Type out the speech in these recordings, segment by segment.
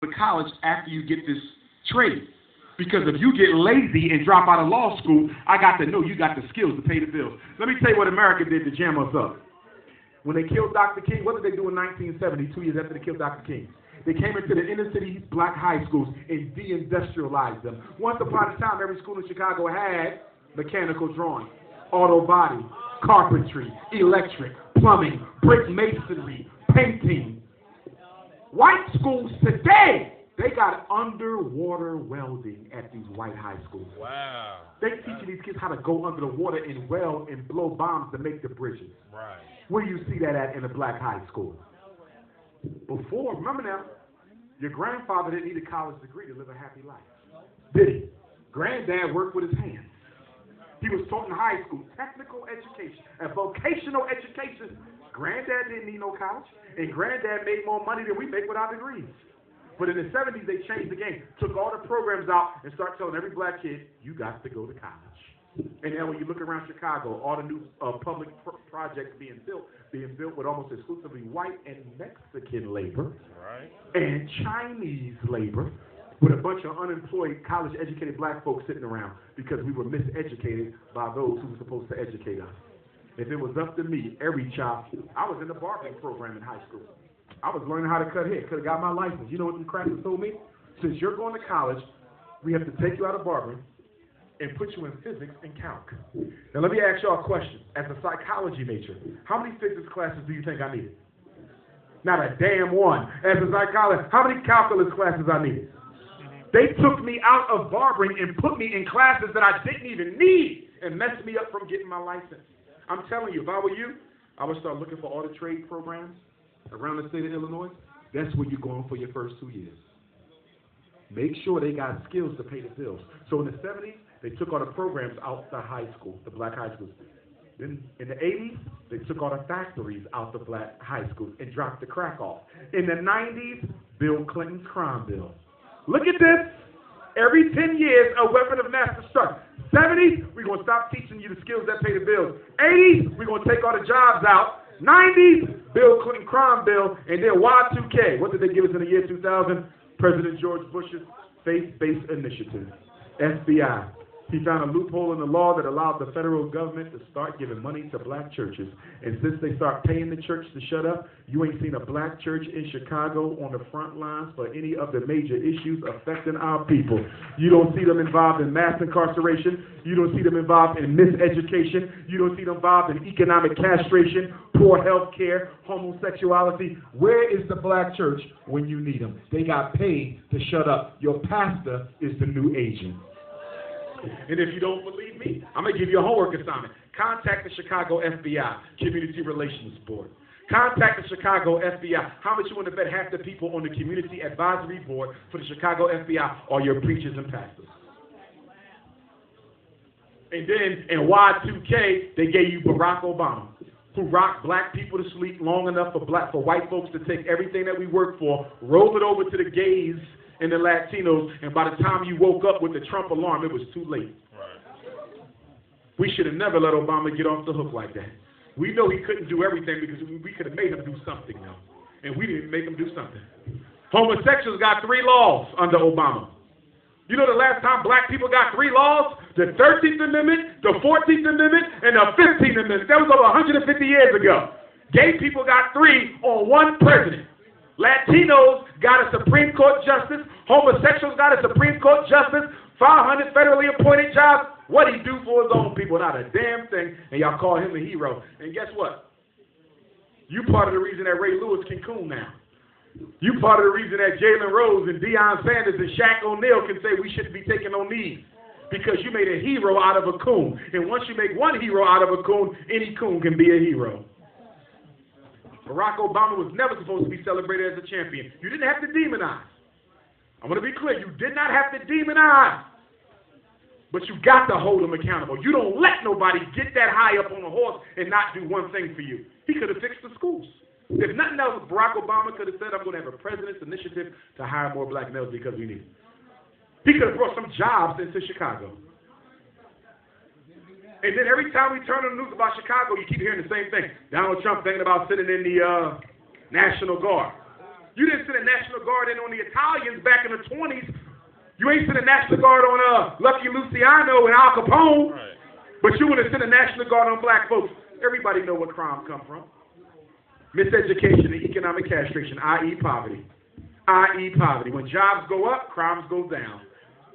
to college after you get this trade. Because if you get lazy and drop out of law school, I got to know you got the skills to pay the bills. Let me tell you what America did to jam us up. When they killed Dr. King, what did they do in 1970, 2 years after they killed Dr. King? They came into the inner city black high schools and deindustrialized them. Once upon a time, every school in Chicago had mechanical drawing, auto body, carpentry, electric, plumbing, brick masonry, painting. White schools today, they got underwater welding at these white high schools. Wow. They teaching these kids how to go under the water and weld and blow bombs to make the bridges. Right. Where do you see that at in a black high school? Before, remember now, your grandfather didn't need a college degree to live a happy life. Did he? Granddad worked with his hands. He was taught in high school, technical education and vocational education. Granddad didn't need no college, and Granddad made more money than we make with our degrees. But in the 70s, they changed the game, took all the programs out, and started telling every black kid, you got to go to college. And then when you look around Chicago, all the new public projects being built with almost exclusively white and Mexican labor, right, and Chinese labor, with a bunch of unemployed, college-educated black folks sitting around because we were miseducated by those who were supposed to educate us. If it was up to me, every child, I was in the barbering program in high school. I was learning how to cut hair. Could have got my license. You know what them crackers told me? Since you're going to college, we have to take you out of barbering and put you in physics and calc. Now let me ask y'all a question. As a psychology major, how many physics classes do you think I needed? Not a damn one. As a psychologist, how many calculus classes I needed? They took me out of barbering and put me in classes that I didn't even need and messed me up from getting my license. I'm telling you, if I were you, I would start looking for all the trade programs around the state of Illinois. That's where you're going for your first 2 years. Make sure they got skills to pay the bills. So in the 70s, they took all the programs out the high school, the black high schools. Then in the 80s, they took all the factories out the black high schools and dropped the crack off. In the 90s, Bill Clinton's crime bill. Look at this. Every 10 years, a weapon of mass destruction. 70s, we're going to stop teaching you the skills that pay the bills. 80s, we're going to take all the jobs out. 90s, Bill Clinton crime bill. And then Y2K. What did they give us in the year 2000? President George Bush's faith-based initiative, FBI. He found a loophole in the law that allowed the federal government to start giving money to black churches. And since they start paying the church to shut up, you ain't seen a black church in Chicago on the front lines for any of the major issues affecting our people. You don't see them involved in mass incarceration. You don't see them involved in miseducation. You don't see them involved in economic castration, poor health care, homosexuality. Where is the black church when you need them? They got paid to shut up. Your pastor is the new agent. And if you don't believe me, I'm going to give you a homework assignment. Contact the Chicago FBI, Community Relations Board. Contact the Chicago FBI. How much you want to bet half the people on the Community Advisory Board for the Chicago FBI are your preachers and pastors? And then in Y2K, they gave you Barack Obama, who rocked black people to sleep long enough for white folks to take everything that we work for, roll it over to the gays and the Latinos, and by the time you woke up with the Trump alarm, it was too late. Right. We should have never let Obama get off the hook like that. We know he couldn't do everything because we could have made him do something now, and we didn't make him do something. Homosexuals got 3 laws under Obama. You know the last time black people got 3 laws? The 13th Amendment, the 14th Amendment, and the 15th Amendment. That was over 150 years ago. Gay people got 3 on 1 president. Latinos got a Supreme Court justice. Homosexuals got a Supreme Court justice. 500 federally appointed jobs. What did he do for his own people? Not a damn thing. And y'all call him a hero. And guess what? You part of the reason that Ray Lewis can coon now. You part of the reason that Jalen Rose and Deion Sanders and Shaq O'Neal can say we shouldn't be taking no knees. Because you made a hero out of a coon. And once you make one hero out of a coon, any coon can be a hero. Barack Obama was never supposed to be celebrated as a champion. You didn't have to demonize. I'm going to be clear. You did not have to demonize. But you got to hold him accountable. You don't let nobody get that high up on a horse and not do one thing for you. He could have fixed the schools. If nothing else, Barack Obama could have said, I'm going to have a president's initiative to hire more black males because we need it. He could have brought some jobs into Chicago. And then every time we turn on the news about Chicago, you keep hearing the same thing. Donald Trump thinking about sitting in the National Guard. You didn't send a National Guard in on the Italians back in the 20s. You ain't sent a National Guard on Lucky Luciano and Al Capone. Right. But you want to send a National Guard on black folks. Everybody know where crime come from. Miseducation and economic castration, i.e. poverty. I.e. poverty. When jobs go up, crimes go down.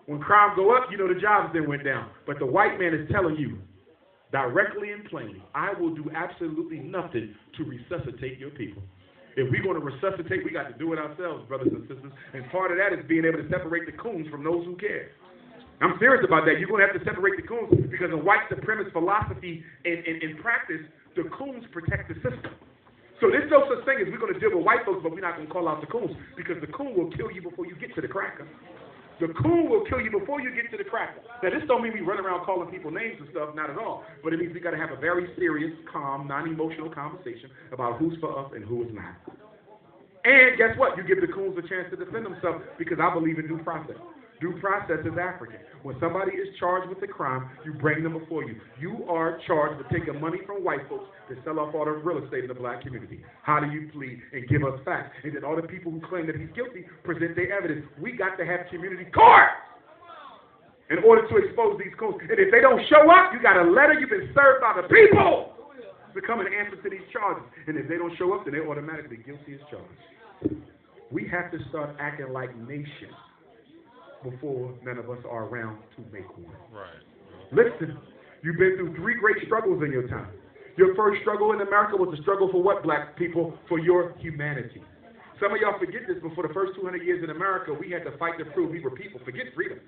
When crime go up, you know the jobs then went down. But the white man is telling you, directly and plainly, I will do absolutely nothing to resuscitate your people. If we're going to resuscitate, we got to do it ourselves, brothers and sisters. And part of that is being able to separate the coons from those who care. I'm serious about that. You're going to have to separate the coons because in white supremacist philosophy and practice, the coons protect the system. So there's no such thing as we're going to deal with white folks, but we're not going to call out the coons because the coon will kill you before you get to the cracker. The coon will kill you before you get to the cracker. Now, this don't mean we run around calling people names and stuff, not at all. But it means we got to have a very serious, calm, non-emotional conversation about who's for us and who is not. And guess what? You give the coons a chance to defend themselves because I believe in due process. Due process is African. When somebody is charged with a crime, you bring them before you. You are charged with taking money from white folks to sell off all the real estate in the black community. How do you plead and give us facts? And then all the people who claim that he's guilty present their evidence. We got to have community court in order to expose these coons. And if they don't show up, you got a letter you've been served by the people to come and answer to these charges. And if they don't show up, then they're automatically guilty as charged. We have to start acting like nations before none of us are around to make one. Right. Listen, you've been through 3 great struggles in your time. Your first struggle in America was a struggle for what, black people? For your humanity. Some of y'all forget this, but for the first 200 years in America, we had to fight to prove we were people. Forget freedom.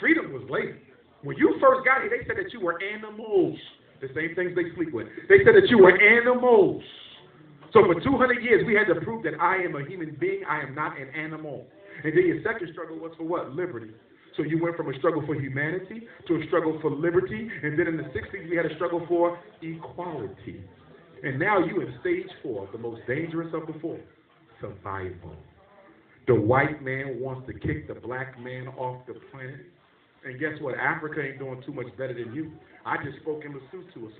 Freedom was later. When you first got here, they said that you were animals. The same things they sleep with. They said that you were animals. So for 200 years, we had to prove that I am a human being. I am not an animal. And then your second struggle was for what? Liberty. So you went from a struggle for humanity to a struggle for liberty. And then in the 60s, we had a struggle for equality. And now you in stage 4, the most dangerous of the 4, survival. The white man wants to kick the black man off the planet. And guess what? Africa ain't doing too much better than you. I just spoke in Lesotho.